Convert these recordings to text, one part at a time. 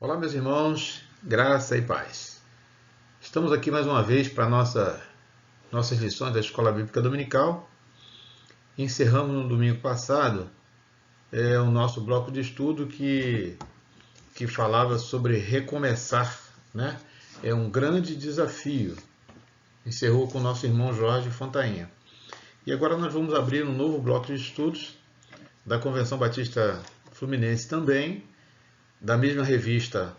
Olá, meus irmãos, graça e paz. Estamos aqui mais uma vez para nossas lições da Escola Bíblica Dominical. Encerramos no domingo passado o nosso bloco de estudo que falava sobre recomeçar, né? É um grande desafio. Encerrou com o nosso irmão Jorge Fontainha. E agora nós vamos abrir um novo bloco de estudos da Convenção Batista Fluminense também, da mesma revista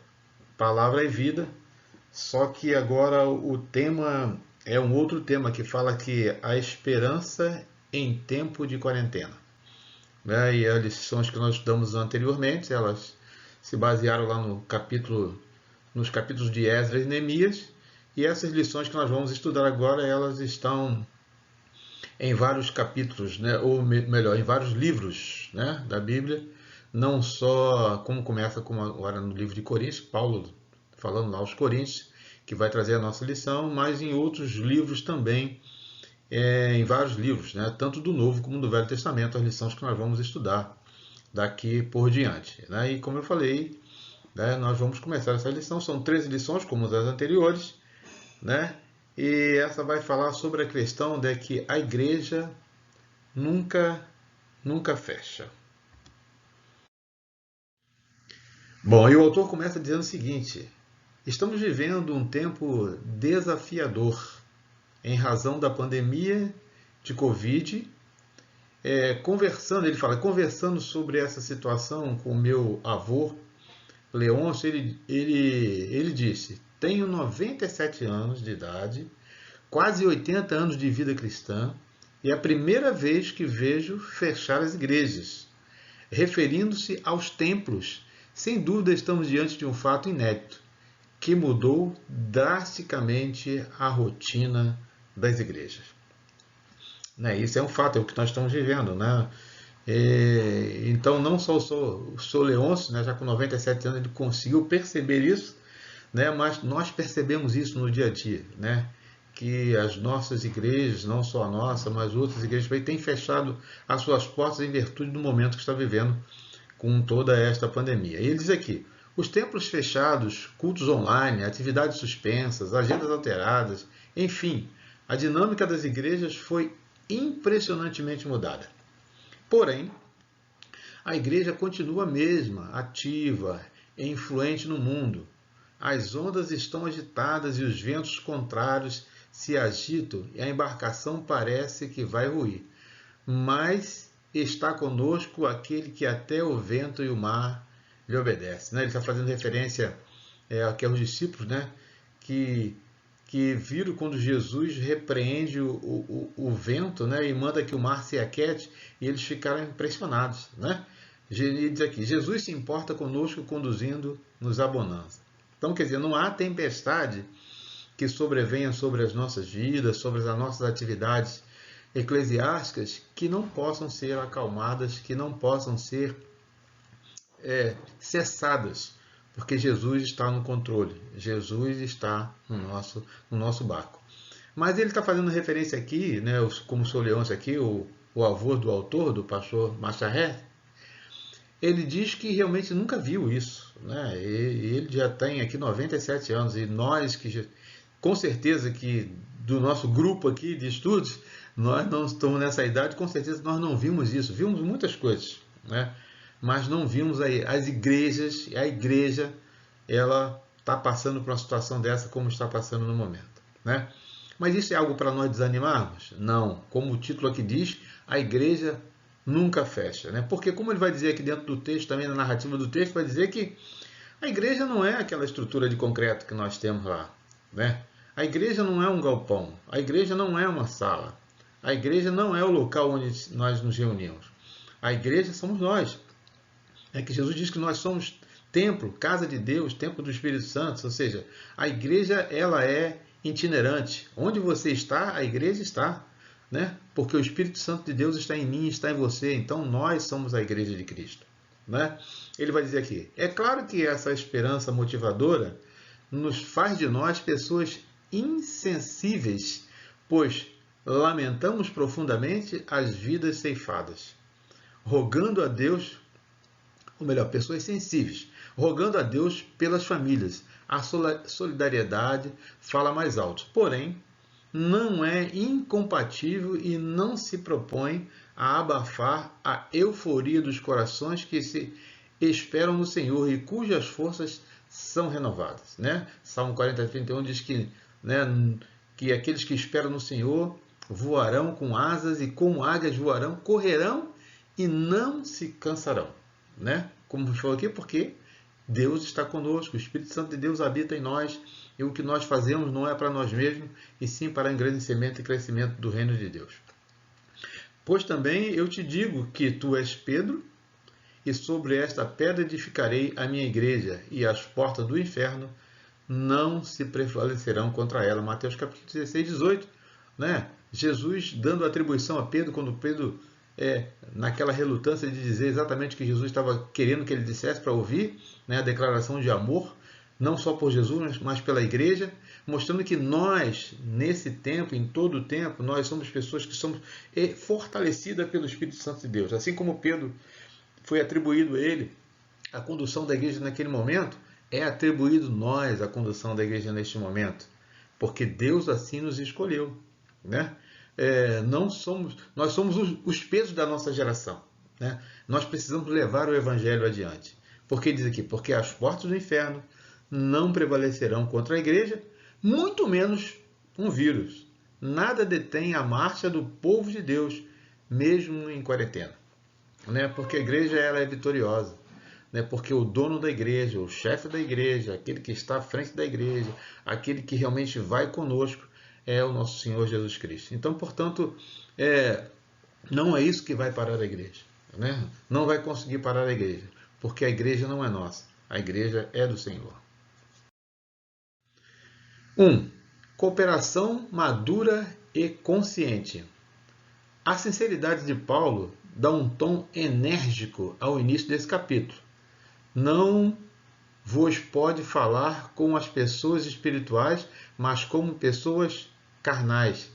Palavra e Vida. Só que agora o tema é um outro tema que fala que a esperança em tempo de quarentena. Né? E as lições que nós estudamos anteriormente, elas se basearam lá nos capítulos de Esdras e Neemias. E essas lições que nós vamos estudar agora, elas estão em vários capítulos, né? Ou melhor, em vários livros, né? Da Bíblia. Não só como começa como agora no livro de Coríntios, Paulo falando lá aos Coríntios, que vai trazer a nossa lição, mas em outros livros também, em vários livros, né? Tanto do Novo como do Velho Testamento, as lições que nós vamos estudar daqui por diante. Né? E como eu falei, né, nós vamos começar essa lição, são 13 lições, como as anteriores, né? E essa vai falar sobre a questão de que a igreja nunca fecha. Bom, e o autor começa dizendo o seguinte: estamos vivendo um tempo desafiador em razão da pandemia de Covid. Conversando sobre essa situação com o meu avô, Leôncio, ele disse: tenho 97 anos de idade, quase 80 anos de vida cristã, e é a primeira vez que vejo fechar as igrejas. Referindo-se aos templos, sem dúvida estamos diante de um fato inédito, que mudou drasticamente a rotina das igrejas. Né? Isso é um fato, é o que nós estamos vivendo. Né? Então, não só o Leôncio, né, já com 97 anos, ele conseguiu perceber isso, né, mas nós percebemos isso no dia a dia, né, que as nossas igrejas, não só a nossa, mas outras igrejas, têm fechado as suas portas em virtude do momento que está vivendo com toda esta pandemia. E ele diz aqui: os templos fechados, cultos online, atividades suspensas, agendas alteradas, enfim, a dinâmica das igrejas foi impressionantemente mudada. Porém, a igreja continua a mesma, ativa e influente no mundo. As ondas estão agitadas e os ventos contrários se agitam e a embarcação parece que vai ruir. Mas está conosco aquele que até o vento e o mar lhe obedecem. Ele está fazendo referência aqui aos discípulos, né, que viram quando Jesus repreende o vento, né, e manda que o mar se aquete, e eles ficaram impressionados. Né? Ele diz aqui: Jesus se importa conosco conduzindo-nos à bonança. Então, quer dizer, não há tempestade que sobrevenha sobre as nossas vidas, sobre as nossas atividades eclesiásticas, que não possam ser acalmadas, que não possam ser cessadas, porque Jesus está no controle, Jesus está no nosso barco. Mas ele está fazendo referência aqui, né, como o Sr. Leôncio aqui, o avô do autor, do pastor Macharret, ele diz que realmente nunca viu isso. Né? Ele já tem aqui 97 anos, e nós que, com certeza que do nosso grupo aqui de estudos, nós não estamos nessa idade, com certeza nós não vimos isso. Vimos muitas coisas, né? Mas não vimos as igrejas, a igreja, ela está passando por uma situação dessa como está passando no momento. Né? Mas isso é algo para nós desanimarmos? Não. Como o título aqui diz, a igreja nunca fecha. Né? Porque, como ele vai dizer aqui dentro do texto, também na narrativa do texto, vai dizer que a igreja não é aquela estrutura de concreto que nós temos lá. Né? A igreja não é um galpão, a igreja não é uma sala, a igreja não é o local onde nós nos reunimos. A igreja somos nós. É que Jesus diz que nós somos templo, casa de Deus, templo do Espírito Santo, ou seja, a igreja ela é itinerante. Onde você está, a igreja está. Né? Porque o Espírito Santo de Deus está em mim, está em você, então nós somos a igreja de Cristo. Né? Ele vai dizer aqui: é claro que essa esperança motivadora nos faz de nós pessoas insensíveis, pois lamentamos profundamente as vidas ceifadas, rogando a Deus, ou melhor, pessoas sensíveis, rogando a Deus pelas famílias. A solidariedade fala mais alto. Porém, não é incompatível e não se propõe a abafar a euforia dos corações que se esperam no Senhor e cujas forças são renovadas. Né? Salmo 40, 31 diz que, né, que aqueles que esperam no Senhor voarão com asas e como águias voarão, correrão e não se cansarão. Né? Como falou aqui, porque Deus está conosco, o Espírito Santo de Deus habita em nós, e o que nós fazemos não é para nós mesmos, e sim para engrandecimento e crescimento do reino de Deus. Pois também eu te digo que tu és Pedro, e sobre esta pedra edificarei a minha igreja, e as portas do inferno não se prevalecerão contra ela. Mateus capítulo 16, 18. Né? Jesus dando atribuição a Pedro, quando Pedro, naquela relutância de dizer exatamente o que Jesus estava querendo que ele dissesse para ouvir, né? A declaração de amor, não só por Jesus, mas pela igreja, mostrando que nós, nesse tempo, em todo o tempo, nós somos pessoas que somos fortalecidas pelo Espírito Santo de Deus. Assim como Pedro foi atribuído a ele a condução da igreja naquele momento, é atribuído nós a condução da igreja neste momento, porque Deus assim nos escolheu. Né? Nós somos os pesos da nossa geração. Né? Nós precisamos levar o evangelho adiante. Porque diz aqui, porque as portas do inferno não prevalecerão contra a igreja, muito menos um vírus. Nada detém a marcha do povo de Deus, mesmo em quarentena. Né? Porque a igreja ela é vitoriosa. Né? Porque o dono da igreja, o chefe da igreja, aquele que está à frente da igreja, aquele que realmente vai conosco, é o nosso Senhor Jesus Cristo. Então, portanto, não é isso que vai parar a igreja. Né? Não vai conseguir parar a igreja, porque a igreja não é nossa, a igreja é do Senhor. 1. Cooperação madura e consciente. A sinceridade de Paulo dá um tom enérgico ao início desse capítulo. Não vos pode falar como as pessoas espirituais, mas como pessoas carnais.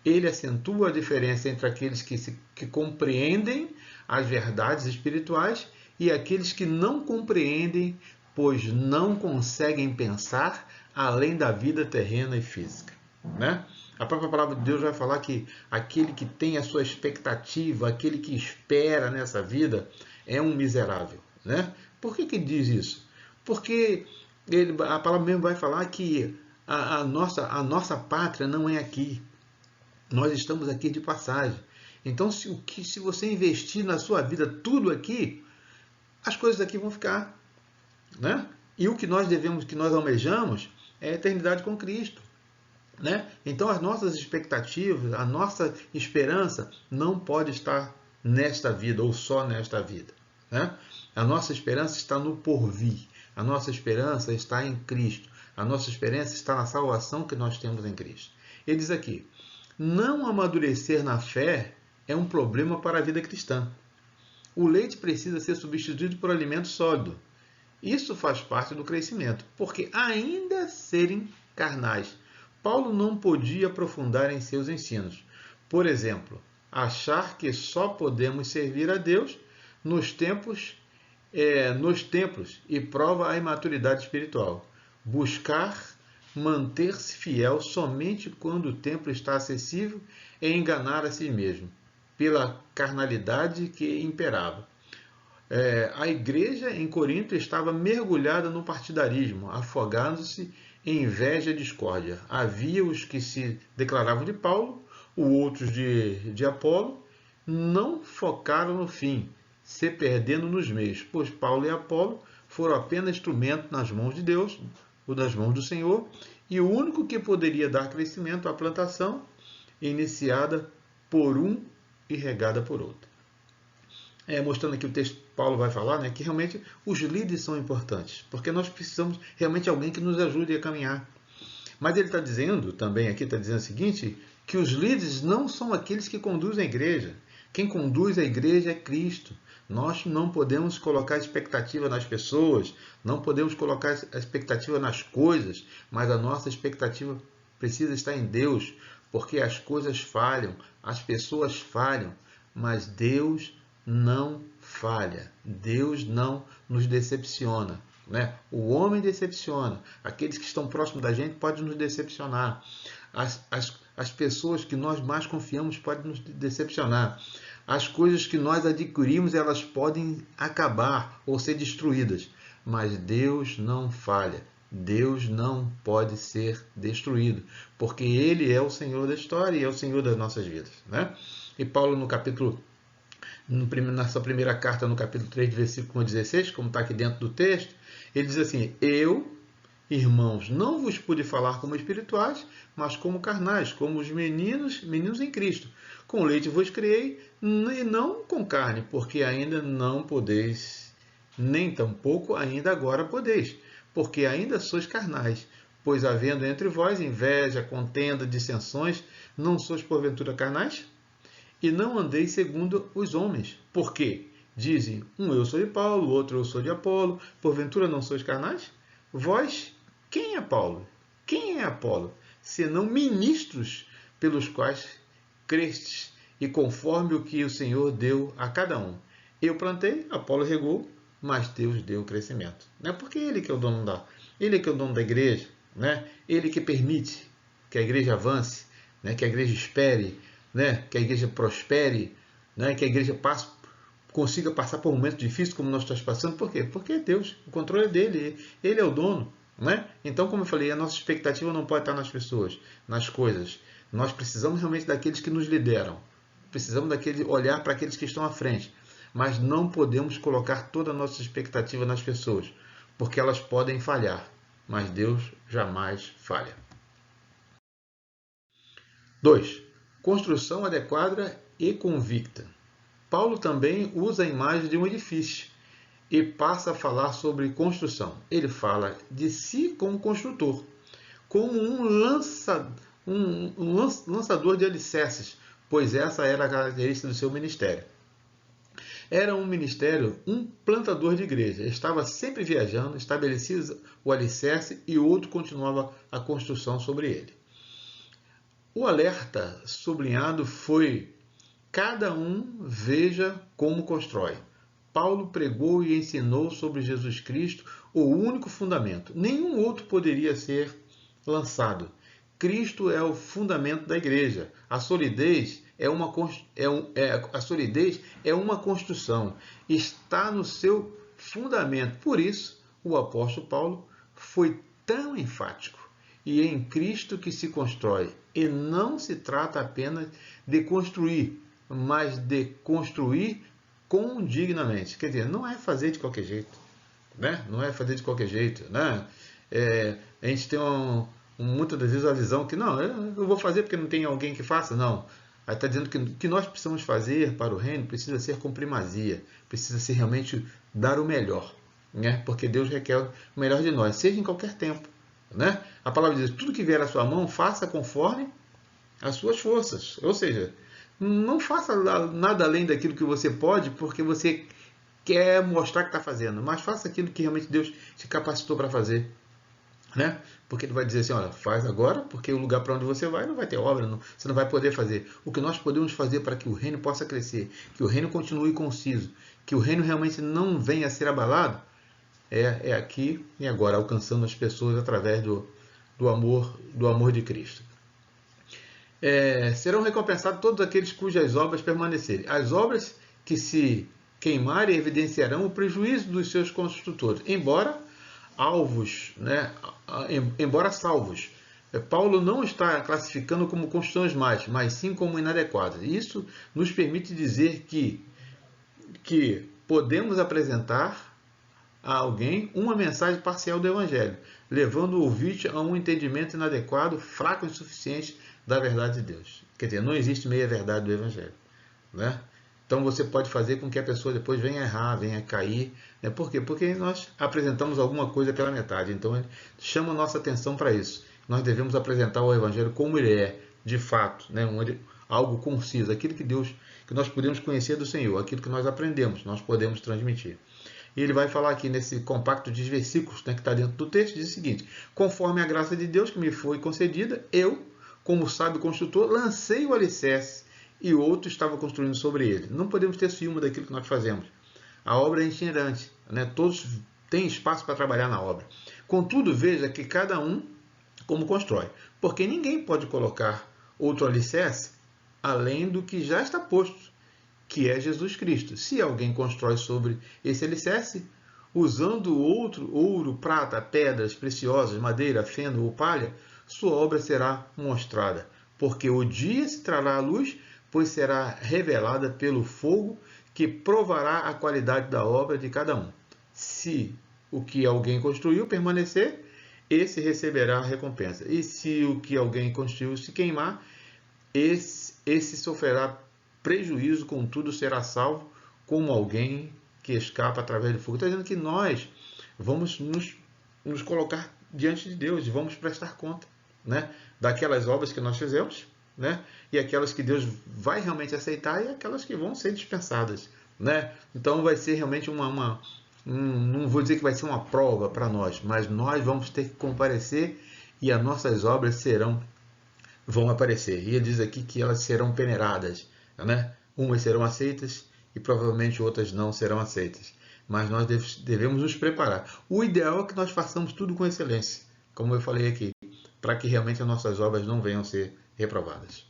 Ele acentua a diferença entre aqueles que compreendem as verdades espirituais e aqueles que não compreendem, pois não conseguem pensar além da vida terrena e física. Né? A própria palavra de Deus vai falar que aquele que tem a sua expectativa, aquele que espera nessa vida, é um miserável. Né? Por que diz isso? Porque a palavra mesmo vai falar que a nossa pátria não é aqui. Nós estamos aqui de passagem. Então, se você investir na sua vida tudo aqui, as coisas aqui vão ficar. Né? E o que nós almejamos é a eternidade com Cristo. Né? Então, as nossas expectativas, a nossa esperança não pode estar nesta vida ou só nesta vida. Né? A nossa esperança está no porvir. A nossa esperança está em Cristo. A nossa esperança está na salvação que nós temos em Cristo. Ele diz aqui, não amadurecer na fé é um problema para a vida cristã. O leite precisa ser substituído por alimento sólido. Isso faz parte do crescimento, porque ainda serem carnais, Paulo não podia aprofundar em seus ensinos. Por exemplo, achar que só podemos servir a Deus nos templos e prova a imaturidade espiritual. Buscar manter-se fiel somente quando o templo está acessível e enganar a si mesmo, pela carnalidade que imperava. A igreja em Corinto estava mergulhada no partidarismo, afogando-se em inveja e discórdia. Havia os que se declaravam de Paulo, os outros de Apolo, não focaram no fim, se perdendo nos meios, pois Paulo e Apolo foram apenas instrumentos nas mãos de Deus, ou nas mãos do Senhor, e o único que poderia dar crescimento à plantação, iniciada por um e regada por outro. Mostrando aqui o texto, Paulo vai falar, né, que realmente os líderes são importantes, porque nós precisamos realmente de alguém que nos ajude a caminhar. Mas ele está dizendo, também aqui está dizendo o seguinte, que os líderes não são aqueles que conduzem a igreja. Quem conduz a igreja é Cristo. Nós não podemos colocar expectativa nas pessoas, não podemos colocar a expectativa nas coisas, mas a nossa expectativa precisa estar em Deus, porque as coisas falham, as pessoas falham, mas Deus não falha, Deus não nos decepciona. né? O homem decepciona. Aqueles que estão próximos da gente podem nos decepcionar. As pessoas que nós mais confiamos podem nos decepcionar. As coisas que nós adquirimos, elas podem acabar ou ser destruídas. Mas Deus não falha. Deus não pode ser destruído, porque Ele é o Senhor da história e é o Senhor das nossas vidas, né? E Paulo, na sua primeira carta, no capítulo 3, versículo 16, como está aqui dentro do texto, ele diz assim: eu, irmãos, não vos pude falar como espirituais, mas como carnais, como os meninos em Cristo. Com leite vos criei, e não com carne, porque ainda não podeis, nem tampouco ainda agora podeis, porque ainda sois carnais. Pois havendo entre vós inveja, contenda, dissensões, não sois porventura carnais? E não andeis segundo os homens. Por quê? Dizem, um eu sou de Paulo, outro eu sou de Apolo. Porventura não sois carnais? Vós, quem é Paulo? Quem é Apolo? Senão ministros pelos quais crestes, e conforme o que o Senhor deu a cada um. Eu plantei, Apolo regou, mas Deus deu o crescimento. Não é porque Ele que é o dono Ele que é o dono da igreja, né? Ele que permite que a igreja avance, né? Que a igreja espere, né? Que a igreja prospere, né? Que a igreja consiga passar por um momento difícil como nós estamos passando. Por quê? Porque é Deus, o controle é dele, Ele é o dono, né? Então, como eu falei, a nossa expectativa não pode estar nas pessoas, nas coisas. Nós precisamos realmente daqueles que nos lideram, precisamos olhar para aqueles que estão à frente, mas não podemos colocar toda a nossa expectativa nas pessoas, porque elas podem falhar, mas Deus jamais falha. 2. Construção adequada e convicta. Paulo também usa a imagem de um edifício e passa a falar sobre construção. Ele fala de si como construtor, como um lançador de alicerces, pois essa era a característica do seu ministério. Era um ministério, um plantador de igreja. Estava sempre viajando, estabelecia o alicerce e outro continuava a construção sobre ele. O alerta sublinhado foi: cada um veja como constrói. Paulo pregou e ensinou sobre Jesus Cristo, o único fundamento. Nenhum outro poderia ser lançado. Cristo é o fundamento da igreja. A solidez é uma construção. Está no seu fundamento. Por isso, o apóstolo Paulo foi tão enfático. E é em Cristo que se constrói. E não se trata apenas de construir, mas de construir condignamente. Quer dizer, não é fazer de qualquer jeito, né? Não é fazer de qualquer jeito, né? A gente tem muitas das vezes a visão que não, eu vou fazer porque não tem alguém que faça. Não. Aí está dizendo que o que nós precisamos fazer para o reino precisa ser com primazia, precisa ser realmente dar o melhor, né? Porque Deus requer o melhor de nós, seja em qualquer tempo, né? A palavra diz: tudo que vier à sua mão, faça conforme as suas forças. Ou seja, não faça nada além daquilo que você pode, porque você quer mostrar que está fazendo, mas faça aquilo que realmente Deus te capacitou para fazer, né? Porque Ele vai dizer assim: olha, faz agora, porque o lugar para onde você vai não vai ter obra, você não vai poder fazer. O que nós podemos fazer para que o reino possa crescer, que o reino continue conciso, que o reino realmente não venha a ser abalado, é aqui e agora, alcançando as pessoas através do amor de Cristo. Serão recompensados todos aqueles cujas obras permanecerem. As obras que se queimarem evidenciarão o prejuízo dos seus construtores, embora salvos. Paulo não está classificando como construções más, mas sim como inadequadas. Isso nos permite dizer que podemos apresentar a alguém uma mensagem parcial do Evangelho, levando o ouvinte a um entendimento inadequado, fraco e insuficiente da verdade de Deus. Quer dizer, não existe meia verdade do Evangelho, né? Então você pode fazer com que a pessoa depois venha errar, venha cair. Né? Por quê? Porque nós apresentamos alguma coisa pela metade. Então ele chama a nossa atenção para isso. Nós devemos apresentar o Evangelho como ele é, de fato, né? Algo conciso, aquilo que nós podemos conhecer do Senhor, aquilo que nós aprendemos, nós podemos transmitir. E ele vai falar aqui nesse compacto de versículos, né, que está dentro do texto, diz o seguinte: conforme a graça de Deus que me foi concedida, eu, como sábio construtor, lancei o alicerce e outro estava construindo sobre ele. Não podemos ter ciúme daquilo que nós fazemos. A obra é itinerante, né? Todos tem espaço para trabalhar na obra. Contudo, veja que cada um como constrói, porque ninguém pode colocar outro alicerce além do que já está posto, que é Jesus Cristo. Se alguém constrói sobre esse alicerce, usando outro ouro, prata, pedras preciosas, madeira, feno ou palha, sua obra será mostrada, porque o dia se trará à luz, pois será revelada pelo fogo, que provará a qualidade da obra de cada um. Se o que alguém construiu permanecer, esse receberá a recompensa. E se o que alguém construiu se queimar, esse sofrerá prejuízo, contudo será salvo, como alguém que escapa através do fogo. Está dizendo que nós vamos nos colocar diante de Deus e vamos prestar conta, né, daquelas obras que nós fizemos, né, e aquelas que Deus vai realmente aceitar e aquelas que vão ser dispensadas, né? Então vai ser realmente não vou dizer que vai ser uma prova para nós, mas nós vamos ter que comparecer e as nossas obras vão aparecer. E ele diz aqui que elas serão peneiradas, né? Umas serão aceitas e provavelmente outras não serão aceitas. Mas nós devemos nos preparar. O ideal é que nós façamos tudo com excelência, como eu falei aqui, para que realmente as nossas obras não venham a ser reprovadas.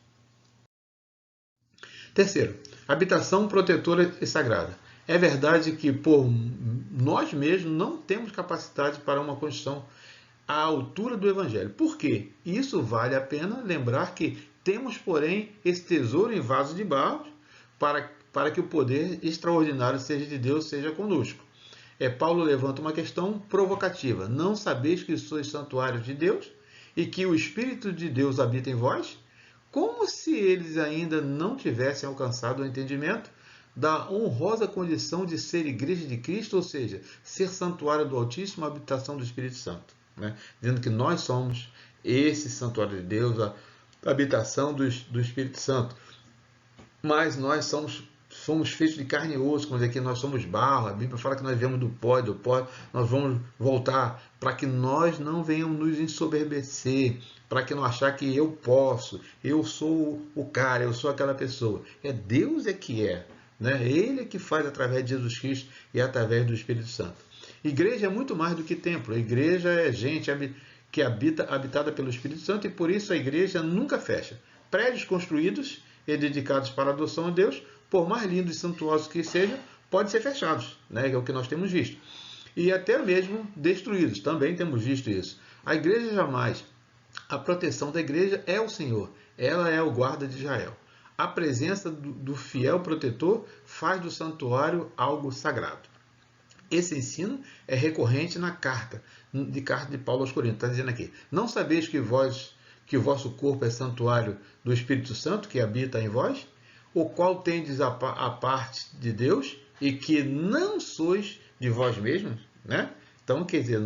Terceiro, habitação protetora e sagrada. É verdade que por nós mesmos não temos capacidade para uma construção à altura do Evangelho. Por quê? Isso vale a pena lembrar que temos, porém, esse tesouro em vaso de barro para que o poder extraordinário seja de Deus, seja conosco. Paulo levanta uma questão provocativa. Não sabeis que sois santuários de Deus e que o Espírito de Deus habita em vós? Como se eles ainda não tivessem alcançado o entendimento da honrosa condição de ser igreja de Cristo, ou seja, ser santuário do Altíssimo, habitação do Espírito Santo, né? Dizendo que nós somos esse santuário de Deus, a habitação do Espírito Santo. Mas nós somos feitos de carne e osso, como diz aqui, nós somos barro. A Bíblia fala que nós viemos do pó nós vamos voltar, para que nós não venhamos nos ensoberbecer, para que não achar que eu posso, eu sou o cara, eu sou aquela pessoa. Deus que é, né? Ele é que faz através de Jesus Cristo e através do Espírito Santo. Igreja é muito mais do que templo. A igreja é gente que habitada pelo Espírito Santo, e por isso a igreja nunca fecha. Prédios construídos e dedicados para a adoção a Deus, por mais lindos e suntuosos que sejam, podem ser fechados, né? É o que nós temos visto. E até mesmo destruídos, também temos visto isso. A igreja jamais. A proteção da igreja é o Senhor. Ela é o guarda de Israel. A presença do fiel protetor faz do santuário algo sagrado. Esse ensino é recorrente na carta de Paulo aos Coríntios. Está dizendo aqui: não sabeis que o vosso corpo é santuário do Espírito Santo que habita em vós, o qual tendes a parte de Deus, e que não sois de vós mesmos, né? Então, quer dizer,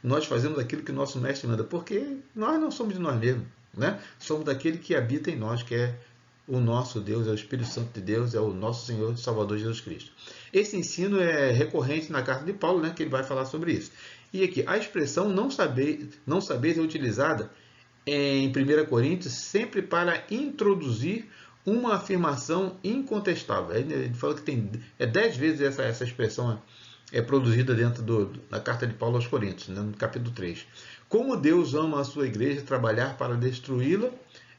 nós fazemos aquilo que o nosso mestre manda, porque nós não somos de nós mesmos, né? Somos daquele que habita em nós, que é o nosso Deus, é o Espírito Santo de Deus, é o nosso Senhor e Salvador Jesus Cristo. Esse ensino é recorrente na carta de Paulo, né, que ele vai falar sobre isso. E aqui, a expressão não sabeis é utilizada em 1 Coríntios sempre para introduzir uma afirmação incontestável. Ele fala que tem 10 vezes essa expressão é produzida dentro da carta de Paulo aos Coríntios, né, no capítulo 3. Como Deus ama a sua igreja, trabalhar para destruí-la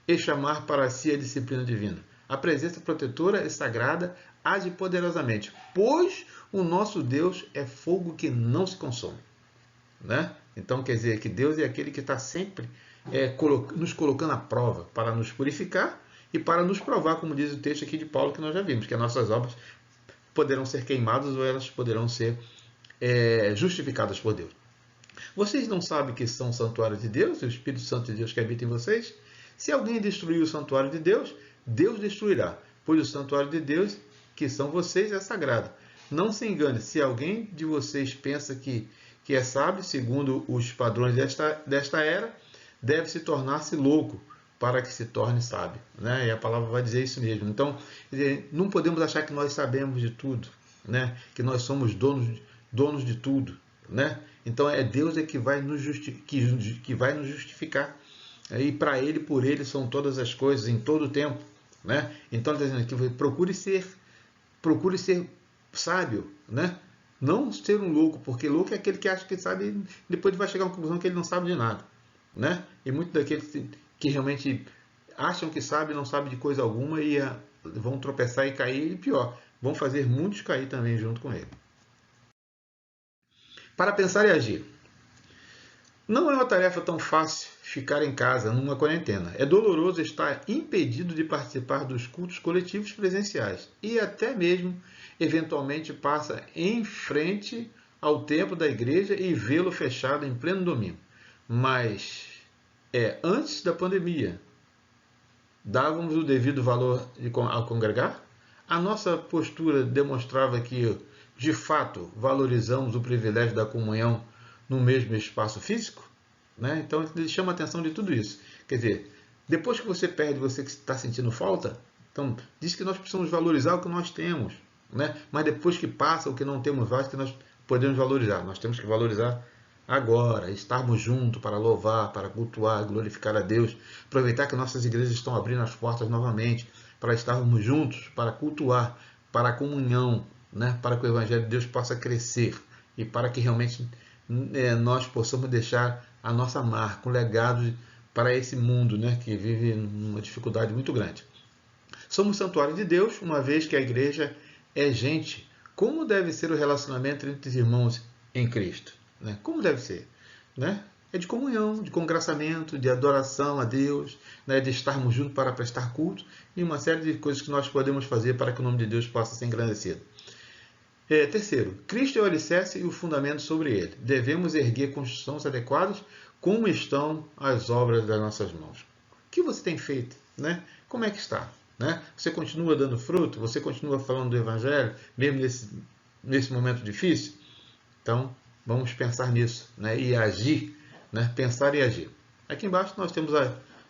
e chamar para si a disciplina divina. A presença protetora e sagrada age poderosamente, pois o nosso Deus é fogo que não se consome, né? Então, quer dizer que Deus é aquele que está sempre nos colocando à prova para nos purificar e para nos provar, como diz o texto aqui de Paulo, que nós já vimos, que as nossas obras poderão ser queimadas ou elas poderão ser justificadas por Deus. Vocês não sabem que são santuário de Deus, o Espírito Santo de Deus que habita em vocês? Se alguém destruir o santuário de Deus, Deus destruirá, pois o santuário de Deus, que são vocês, é sagrado. Não se engane, se alguém de vocês pensa que é sábio, segundo os padrões desta era, deve se tornar-se louco para que se torne sábio, né? E a palavra vai dizer isso mesmo. Então, não podemos achar que nós sabemos de tudo, né? Que nós somos donos de tudo, né? Então, Deus que vai nos justificar. E para Ele, por Ele, são todas as coisas, em todo o tempo, né? Então, ele está dizendo aqui, procure ser sábio, né? Não ser um louco, porque louco é aquele que acha que sabe e depois vai chegar a uma conclusão que ele não sabe de nada, né? E muitos daqueles que realmente acham que sabe, não sabe de coisa alguma e vão tropeçar e cair, e pior, vão fazer muitos cair também junto com ele. Para pensar e agir. Não é uma tarefa tão fácil ficar em casa numa quarentena. É doloroso estar impedido de participar dos cultos coletivos presenciais e até mesmo, eventualmente, passa em frente ao templo da igreja e vê-lo fechado em pleno domingo. Mas antes da pandemia, dávamos o devido valor ao congregar? A nossa postura demonstrava que, de fato, valorizamos o privilégio da comunhão no mesmo espaço físico? Né? Então, ele chama a atenção de tudo isso. Quer dizer, depois que você perde, você que está sentindo falta, então diz que nós precisamos valorizar o que nós temos. Né? Mas depois que passa o que não temos mais, que nós podemos valorizar. Nós temos que valorizar agora, estarmos juntos para louvar, para cultuar, glorificar a Deus, aproveitar que nossas igrejas estão abrindo as portas novamente, para estarmos juntos, para cultuar, para a comunhão, né? Para que o Evangelho de Deus possa crescer e para que realmente nós possamos deixar a nossa marca, um legado para esse mundo, né? Que vive uma dificuldade muito grande. Somos santuário de Deus, uma vez que a igreja é gente. Como deve ser o relacionamento entre os irmãos em Cristo? Né? Como deve ser? Né? É de comunhão, de congraçamento, de adoração a Deus, né? De estarmos juntos para prestar culto e uma série de coisas que nós podemos fazer para que o nome de Deus possa ser engrandecido. Terceiro, Cristo é o alicerce e o fundamento sobre ele. Devemos erguer construções adequadas como estão as obras das nossas mãos. O que você tem feito? Né? Como é que está? Né? Você continua dando fruto? Você continua falando do Evangelho, mesmo nesse momento difícil? Então, vamos pensar nisso, né? E agir, né? Pensar e agir. Aqui embaixo nós temos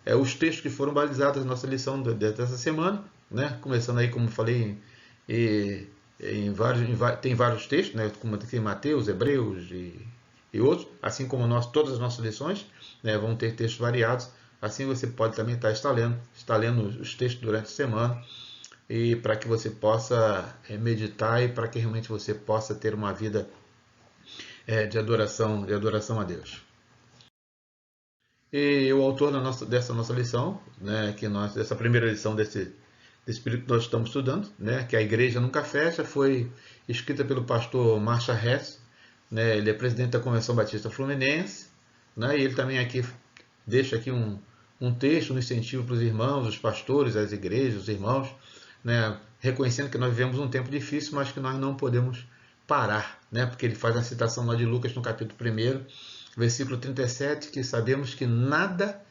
os textos que foram balizados na nossa lição dessa semana, né? Começando aí, como falei, tem vários textos, né? Como tem Mateus, Hebreus e outros, assim como todas as nossas lições, né? Vão ter textos variados. Assim você pode também está lendo os textos durante a semana, e para que você possa meditar e para que realmente você possa ter uma vida de adoração a Deus. E o autor dessa nossa lição, né, dessa primeira lição desse período que nós estamos estudando, né, que a Igreja Nunca Fecha, foi escrita pelo pastor Marshall Hess, né, ele é presidente da Convenção Batista Fluminense, né, e ele também aqui deixa aqui um texto, um incentivo para os irmãos, os pastores, as igrejas, os irmãos, né, reconhecendo que nós vivemos um tempo difícil, mas que nós não podemos parar, né, porque ele faz a citação lá de Lucas no capítulo 1, versículo 37, que sabemos que nada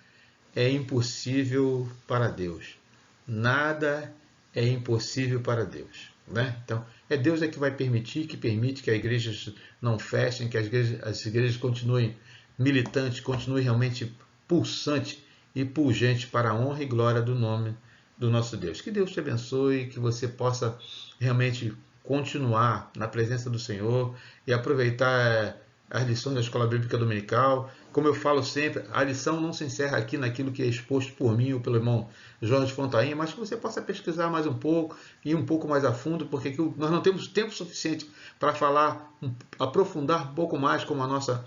é impossível para Deus. Nada é impossível para Deus. Né? Então, é Deus que vai permite que as igrejas não fechem, que as igrejas continuem militantes, continuem realmente pulsantes e pungentes para a honra e glória do nome do nosso Deus. Que Deus te abençoe, que você possa realmente continuar na presença do Senhor e aproveitar as lições da Escola Bíblica Dominical. Como eu falo sempre, a lição não se encerra aqui naquilo que é exposto por mim ou pelo irmão Jorge Fontainha, mas que você possa pesquisar mais um pouco, ir um pouco mais a fundo, porque nós não temos tempo suficiente para falar, aprofundar um pouco mais como a nossa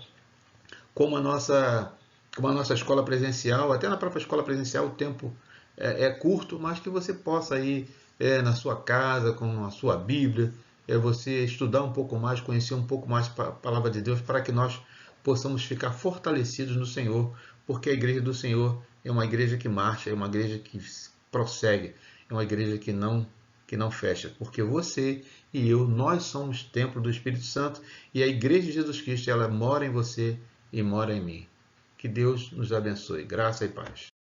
escola presencial. Até na própria escola presencial o tempo é curto, mas que você possa ir na sua casa, com a sua Bíblia, você estudar um pouco mais, conhecer um pouco mais a palavra de Deus, para que nós possamos ficar fortalecidos no Senhor, porque a igreja do Senhor é uma igreja que marcha, é uma igreja que prossegue, é uma igreja que não fecha, porque você e eu, nós somos templo do Espírito Santo, e a igreja de Jesus Cristo, ela mora em você e mora em mim. Que Deus nos abençoe. Graça e paz.